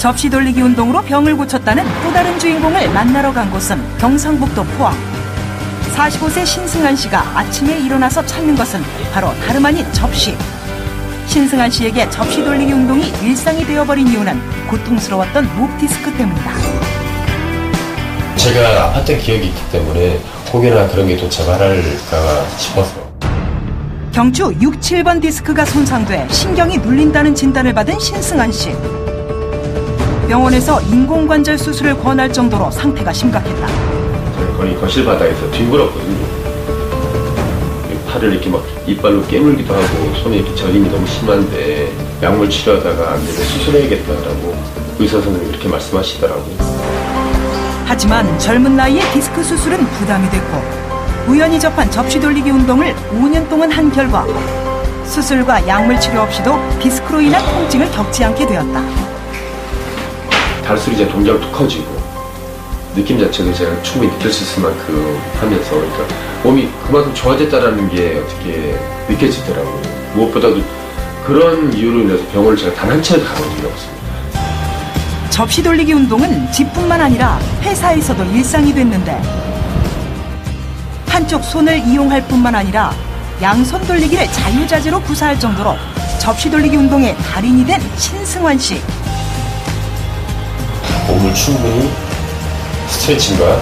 접시 돌리기 운동으로 병을 고쳤다는 또 다른 주인공을 만나러 간 곳은 경상북도 포항. 45세 신승한 씨가 아침에 일어나서 찾는 것은 바로 다름 아닌 접시. 신승한 씨에게 접시 돌리기 운동이 일상이 되어버린 이유는 고통스러웠던 목 디스크 때문이다. 제가 아팠던 기억이 있기 때문에 혹여나 그런 게 또 재발할까 싶어서. 경추 6, 7번 디스크가 손상돼 신경이 눌린다는 진단을 받은 신승한 씨. 병원에서 인공관절 수술을 권할 정도로 상태가 심각했다. 거의 거실 바닥에서 뒹굴었거든요. 팔을 이렇게 막 이빨로 깨물기도 하고 손에 이렇게 저림이 너무 심한데 약물 치료하다가 안 되면 수술해야겠다라고 의사 선생님이 이렇게 말씀하시더라고요. 하지만 젊은 나이에 디스크 수술은 부담이 됐고 우연히 접한 접시 돌리기 운동을 5년 동안 한 결과 수술과 약물 치료 없이도 디스크로 인한 통증을 겪지 않게 되었다. 달수록 이제 동작도 커지고 느낌 자체도 제가 충분히 느낄 수 있을 만큼 하면서 그러니까 몸이 그만큼 좋아졌다라는 게 어떻게 느껴지더라고요. 무엇보다도 그런 이유로 인해서 병원을 제가 단 한 차례도 가본 적이 없습니다. 접시 돌리기 운동은 집뿐만 아니라 회사에서도 일상이 됐는데 한쪽 손을 이용할 뿐만 아니라 양손 돌리기를 자유자재로 구사할 정도로 접시 돌리기 운동의 달인이 된 신승환 씨. 몸을 충분히 스트레칭과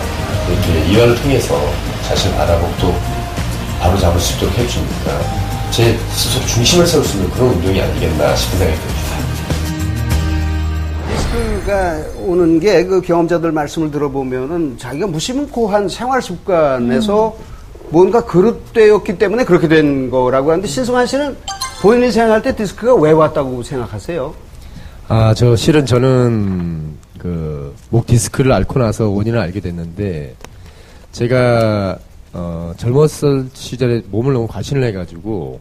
이렇게 이완을 통해서 자신을 바라보고 또 바로 잡을 수 있도록 해주니까 제 스스로 중심을 세울 수 있는 그런 운동이 아니겠나 싶은 생각이 듭니다. 디스크가 오는 게 그 경험자들 말씀을 들어보면은 자기가 무시무고한 생활 습관에서 뭔가 그릇되었기 때문에 그렇게 된 거라고 하는데 신승환 씨는 본인이 생각할 때 디스크가 왜 왔다고 생각하세요? 실은 저는 목 디스크를 앓고 나서 원인을 알게 됐는데, 제가, 젊었을 시절에 몸을 너무 과신을 해가지고,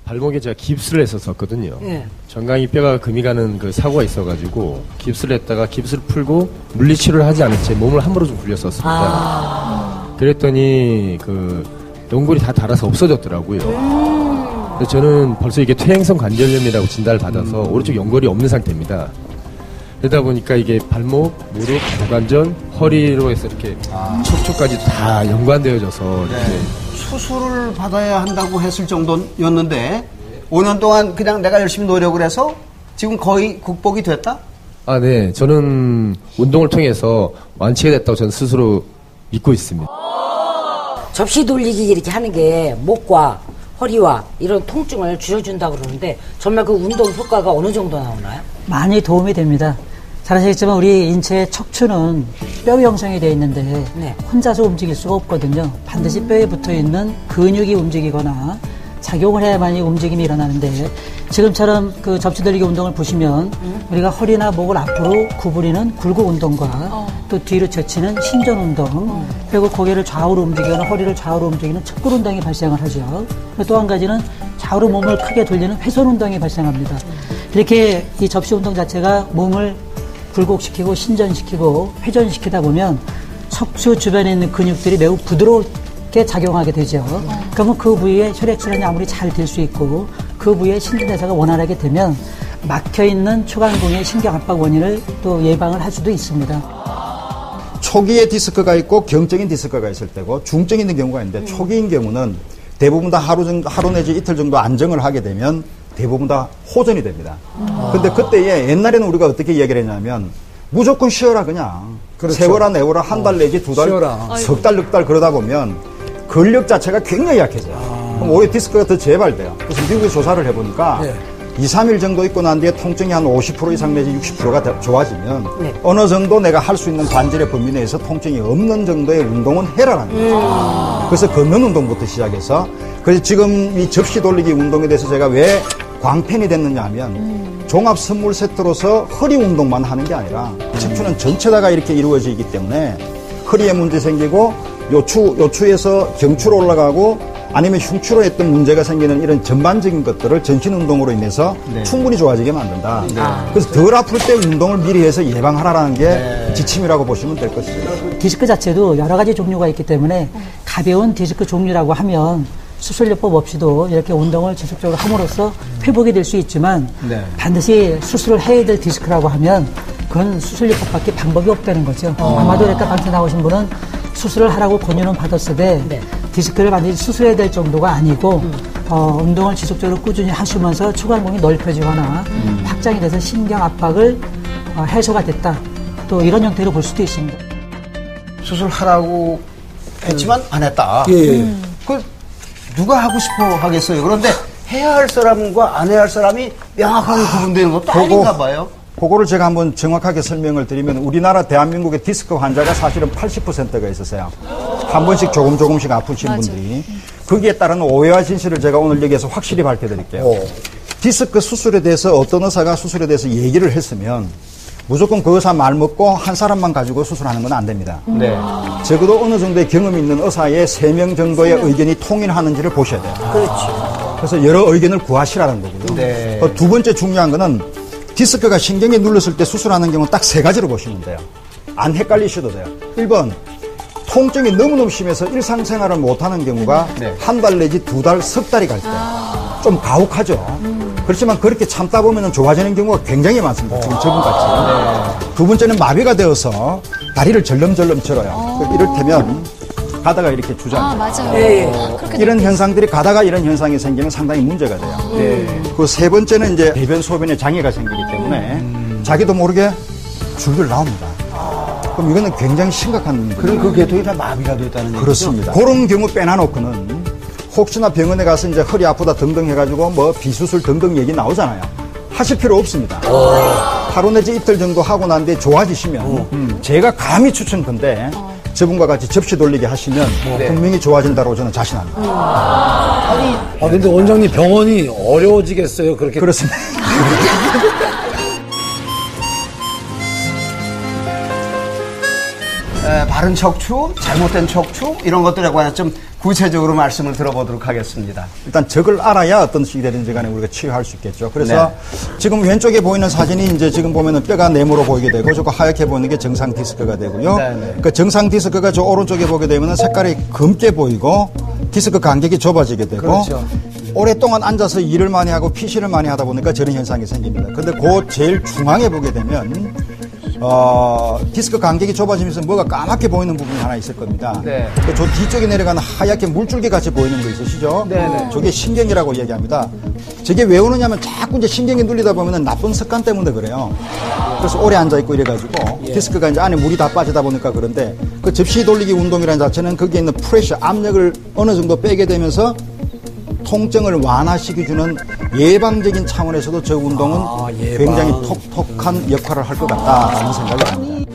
발목에 제가 깁스를 했었거든요. 예. 정강이 뼈가 금이 가는 그 사고가 있어가지고, 깁스를 했다가 깁스를 풀고, 물리치료를 하지 않은 채 몸을 함부로 좀 굴렸었습니다. 그랬더니, 연골이 다 닳아서 없어졌더라고요. 그래서 저는 벌써 이게 퇴행성 관절염이라고 진단을 받아서 오른쪽 연골이 없는 상태입니다. 그러다 보니까 이게 발목, 무릎, 고관절, 허리로 해서 이렇게 척추까지 다 연관되어져서 이렇게 수술을 받아야 한다고 했을 정도였는데 5년 동안 그냥 내가 열심히 노력을 해서 지금 거의 극복이 됐다? 네. 저는 운동을 통해서 완치가 됐다고 저는 스스로 믿고 있습니다. 접시 돌리기 이렇게 하는 게 목과 허리와 이런 통증을 줄여준다고 그러는데 정말 그 운동 효과가 어느 정도 나오나요? 많이 도움이 됩니다. 잘 아시겠지만 우리 인체의 척추는 뼈 형성이 되어 있는데 혼자서 움직일 수가 없거든요. 반드시 뼈에 붙어있는 근육이 움직이거나 작용을 해야만이 움직임이 일어나는데 지금처럼 그 접시 돌리기 운동을 보시면 우리가 허리나 목을 앞으로 구부리는 굴곡 운동과 또 뒤로 젖히는 신전 운동 그리고 고개를 좌우로 움직이거나 허리를 좌우로 움직이는 척굴 운동이 발생을 하죠. 또 한 가지는 좌우로 몸을 크게 돌리는 회전 운동이 발생합니다. 이렇게 이 접시 운동 자체가 몸을 굴곡시키고 신전시키고 회전시키다 보면 척추 주변에 있는 근육들이 매우 부드럽게 작용하게 되죠. 그러면 그 부위에 혈액순환이 아무리 잘 될 수 있고 그 부위에 신진대사가 원활하게 되면 막혀있는 초강동의 신경압박 원인을 또 예방을 할 수도 있습니다. 초기에 디스크가 있고 경적인 디스크가 있을 때고 중증이 있는 경우가 있는데 초기인 경우는 대부분 다 하루 내지 이틀 정도 안정을 하게 되면 대부분 다 호전이 됩니다. 근데 그때에 옛날에는 우리가 어떻게 얘기를 했냐면 무조건 쉬어라 그냥. 그렇죠. 세워라 내워라 한 달 내지 두 달, 석 달, 넉 달 그러다 보면 근력 자체가 굉장히 약해져요. 그럼 오히려 디스크가 더 재발돼요. 그래서 미국에 조사를 해보니까 2, 3일 정도 있고 난 뒤에 통증이 한 50% 이상 내지 60%가 좋아지면 어느 정도 내가 할 수 있는 관절의 범위 내에서 통증이 없는 정도의 운동은 해라라는 거죠. 그래서 걷는 운동부터 시작해서 그래서 지금 이 접시 돌리기 운동에 대해서 제가 왜 광팬이 됐느냐 하면 종합 선물 세트로서 허리 운동만 하는 게 아니라 척추는 전체다가 이렇게 이루어지기 때문에 허리에 문제 생기고 요추에서 경추로 올라가고 아니면 흉추로 했던 문제가 생기는 이런 전반적인 것들을 전신 운동으로 인해서 충분히 좋아지게 만든다. 그래서 덜 아플 때 운동을 미리 해서 예방하라는 게 지침이라고 보시면 될 것이죠. 디스크 자체도 여러 가지 종류가 있기 때문에 가벼운 디스크 종류라고 하면 수술요법 없이도 이렇게 운동을 지속적으로 함으로써 회복이 될 수 있지만 네. 반드시 수술을 해야 될 디스크라고 하면 그건 수술요법밖에 방법이 없다는 거죠. 아마도 이렇게 방송 나오신 분은 수술을 하라고 권유는 받았으되 네. 디스크를 반드시 수술해야 될 정도가 아니고 운동을 지속적으로 꾸준히 하시면서 추간공이 넓혀지거나 확장이 돼서 신경 압박을 해소가 됐다. 또 이런 형태로 볼 수도 있습니다. 수술하라고 했지만 안 했다. 예. 그 누가 하고 싶어 하겠어요. 그런데 해야 할 사람과 안 해야 할 사람이 명확하게 구분되는 것도 아닌가 봐요. 그거를 제가 한번 정확하게 설명을 드리면 우리나라 대한민국의 디스크 환자가 사실은 80%가 있었어요. 한 번씩 조금씩 아프신 분들이. 거기에 따른 오해와 진실을 제가 오늘 여기에서 확실히 밝혀드릴게요. 디스크 수술에 대해서 어떤 의사가 수술에 대해서 얘기를 했으면 무조건 그 의사 말 먹고 한 사람만 가지고 수술하는 건 안 됩니다. 네. 적어도 어느 정도의 경험이 있는 의사의 3명 정도의 의견이 통일하는지를 보셔야 돼요. 그렇죠. 그래서 여러 의견을 구하시라는 거고요. 네. 두 번째 중요한 거는 디스크가 신경에 눌렀을 때 수술하는 경우는 딱 3가지로 보시면 돼요. 안 헷갈리셔도 돼요. 1번, 통증이 너무너무 심해서 일상생활을 못하는 경우가 네. 한 달 내지 2달, 석 달이 갈 때. 좀 가혹하죠. 그렇지만 그렇게 참다 보면 좋아지는 경우가 굉장히 많습니다. 지금 저분같이. 두 번째는 마비가 되어서 다리를 절름절름 절어요. 이를테면 가다가 이렇게 주저앉아요. 맞아요. 그렇게 이런 현상들이 가다가 이런 현상이 생기면 상당히 문제가 돼요. 그 세 번째는 이제 대변 소변에 장애가 생기기 때문에 자기도 모르게 줄줄 나옵니다. 그럼 이거는 굉장히 심각한 문제예요. 그럼 그 계통이 다 마비가 됐다는 얘기죠? 그렇습니다. 그런 경우 빼놔놓고는 혹시나 병원에 가서 이제 허리 아프다 등등 해가지고 뭐 비수술 등등 얘기 나오잖아요. 하실 필요 없습니다. 하루 내지 이틀 정도 하고 난 뒤에 좋아지시면 제가 감히 추천컨대 저분과 같이 접시 돌리게 하시면 분명히 좋아진다고 저는 자신합니다. 근데 원장님 병원이 어려워지겠어요. 그렇게. 그렇습니다. 바른 척추, 잘못된 척추 이런 것들에 관해서 좀 구체적으로 말씀을 들어보도록 하겠습니다. 일단 적을 알아야 어떤 식이든지 간에 우리가 치유할 수 있겠죠. 그래서 지금 왼쪽에 보이는 사진이 이제 지금 보면은 뼈가 네모로 보이게 되고 저거 하얗게 보이는 게 정상 디스크가 되고요. 네네. 그 정상 디스크가 저 오른쪽에 보게 되면은 색깔이 검게 보이고 디스크 간격이 좁아지게 되고 그렇죠. 오랫동안 앉아서 일을 많이 하고 PC를 많이 하다 보니까 저런 현상이 생깁니다. 근데 그 제일 중앙에 보게 되면 디스크 간격이 좁아지면서 뭐가 까맣게 보이는 부분이 하나 있을 겁니다. 네. 저 뒤쪽에 내려가는 하얗게 물줄기 같이 보이는 거 있으시죠? 네네. 저게 신경이라고 얘기합니다. 저게 왜 오느냐면 자꾸 이제 신경이 눌리다 보면 나쁜 습관 때문에 그래요. 그래서 오래 앉아있고 이래가지고 디스크가 이제 안에 물이 다 빠지다 보니까 그런데 그 접시 돌리기 운동이라는 자체는 거기에 있는 프레셔, 압력을 어느 정도 빼게 되면서 통증을 완화시켜주는 예방적인 차원에서도 저 운동은 굉장히 톡톡한 역할을 할 것 같다라는 생각이 듭니다.